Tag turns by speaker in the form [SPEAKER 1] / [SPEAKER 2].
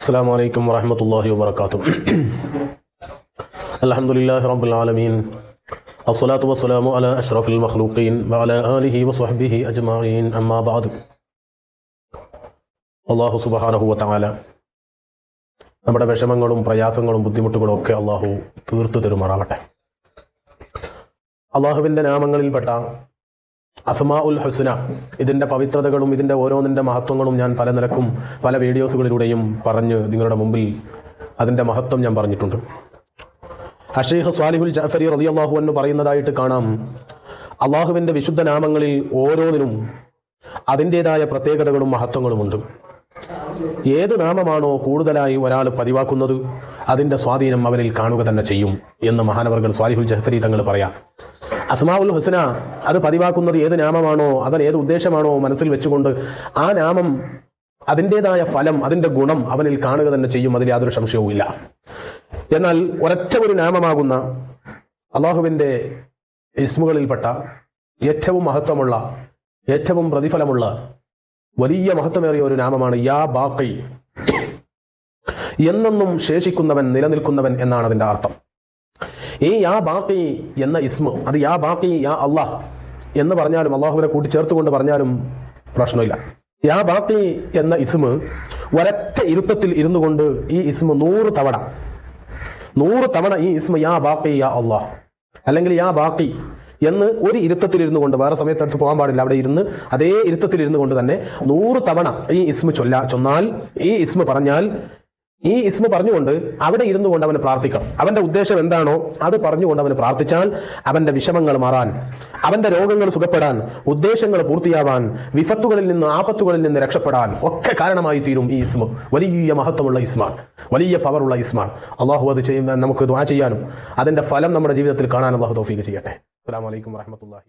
[SPEAKER 1] السلام عليكم ورحمة الله وبركاته. الحمد لله رب العالمين، الصلاة والسلام على أشرف المخلوقين وعلى آله وصحبه أجمعين. أما بعد. അള്ളാഹു സുബ്ഹാനഹു വതആല നമ്മുടെ വിഷമങ്ങളും പ്രയാസങ്ങളും ബുദ്ധിമുട്ടുകളും ഒക്കെ അള്ളാഹു തീർത്തു തരുമാറാവട്ടെ. അള്ളാഹുവിൻ്റെ നാമങ്ങളിൽപ്പെട്ട അസ്മാഉൽ ഹുസ്ന, ഇതിൻ്റെ പവിത്രതകളും ഇതിൻ്റെ ഓരോന്നിൻ്റെ മഹത്വങ്ങളും ഞാൻ പല നിലക്കും പല വീഡിയോസുകളിലൂടെയും പറഞ്ഞ് നിങ്ങളുടെ മുമ്പിൽ അതിൻ്റെ മഹത്വം ഞാൻ പറഞ്ഞിട്ടുണ്ട്. അഷൈഖ് സ്വാലിഹുൽ ജഅഫരി റളിയല്ലാഹു അൻഹു പറയുന്നതായിട്ട് കാണാം, അള്ളാഹുവിൻ്റെ വിശുദ്ധ നാമങ്ങളിൽ ഓരോന്നിനും അതിൻ്റേതായ പ്രത്യേകതകളും മഹത്വങ്ങളുമുണ്ട്. ഏത് നാമമാണോ കൂടുതലായി ഒരാൾ പതിവാക്കുന്നത് അതിൻ്റെ സ്വാധീനം അവനിൽ കാണുക തന്നെ ചെയ്യും എന്ന് മഹാനവർകൾ സ്വാലിഹുൽ ജഅഫരി തങ്ങൾ പറയാം. അസ്മാഉൽ ഹുസ്ന അത് പതിവാക്കുന്നത് ഏത് നാമമാണോ, അതിന് ഏത് ഉദ്ദേശമാണോ മനസ്സിൽ വെച്ചുകൊണ്ട് ആ നാമം അതിൻ്റേതായ ഫലം, അതിൻ്റെ ഗുണം അവനിൽ കാണുക തന്നെ ചെയ്യും, അതിൽ യാതൊരു സംശയവും ഇല്ല. എന്നാൽ ഒരൊറ്റ ഒരു നാമമാകുന്ന അള്ളാഹുവിൻ്റെ ഇസ്മുകളിൽപ്പെട്ട ഏറ്റവും മഹത്വമുള്ള, ഏറ്റവും പ്രതിഫലമുള്ള, വലിയ മഹത്വമേറിയ ഒരു നാമമാണ് യാ ബാഖി. എന്നെന്നും ശേഷിക്കുന്നവൻ, നിലനിൽക്കുന്നവൻ എന്നാണ് അതിൻ്റെ അർത്ഥം. ഈ യാ ബാഖി എന്ന ഇസ്മ, അത് യാ ബാഖി യാ അള്ളാഹ് എന്ന് പറഞ്ഞാലും അള്ളാഹുവിനെ കൂട്ടിച്ചേർത്തുകൊണ്ട് പറഞ്ഞാലും പ്രശ്നമില്ല. യാ ബാഖി എന്ന ഇസ്മ ഒരൊറ്റ ഇരുത്തത്തിൽ ഇരുന്നു കൊണ്ട് ഈ ഇസ്മ 100 തവണ ഈ ഇസ്മ യാ ബാഖി യാ അള്ളാഹ് അല്ലെങ്കിൽ യാ ബാഖി എന്ന് ഒരു ഇരുത്തത്തിൽ ഇരുന്നു കൊണ്ട്, വേറെ സമയത്തെടുത്ത് പോകാൻ പാടില്ല, അവിടെ ഇരുന്ന് അതേ ഇരുത്തത്തിൽ ഇരുന്നു കൊണ്ട് തന്നെ 100 തവണ ഈ ഇസ്മ ചൊന്നാൽ, ഈ ഇസ്മ പറഞ്ഞാൽ, ഈ ഇസ്മ പറഞ്ഞുകൊണ്ട് അവിടെ ഇരുന്നു കൊണ്ട് അവന് പ്രാർത്ഥിക്കണം. അവന്റെ ഉദ്ദേശം എന്താണോ അത് പറഞ്ഞുകൊണ്ട് അവന് പ്രാർത്ഥിച്ചാൽ അവന്റെ വിഷമങ്ങൾ മാറാൻ, അവന്റെ രോഗങ്ങൾ സുഖപ്പെടാൻ, ഉദ്ദേശങ്ങൾ പൂർത്തിയാവാൻ, വിപത്തുകളിൽ നിന്ന്, ആപത്തുകളിൽ നിന്ന് രക്ഷപ്പെടാൻ ഒക്കെ കാരണമായി തീരും. ഈ ഇസ്മ വലിയ മഹത്വമുള്ള ഇസ്മാണ്, വലിയ പവറുള്ള ഇസ്മാണ്. അള്ളാഹു അത് ചെയ്യുന്ന നമുക്ക് ദുആ ചെയ്യാനും അതിന്റെ ഫലം നമ്മുടെ ജീവിതത്തിൽ കാണാൻ അള്ളാഹു തൗഫീഖ് ചെയ്യട്ടെ. അസ്സലാമു അലൈക്കും വറഹ്മത്തുള്ളാഹി.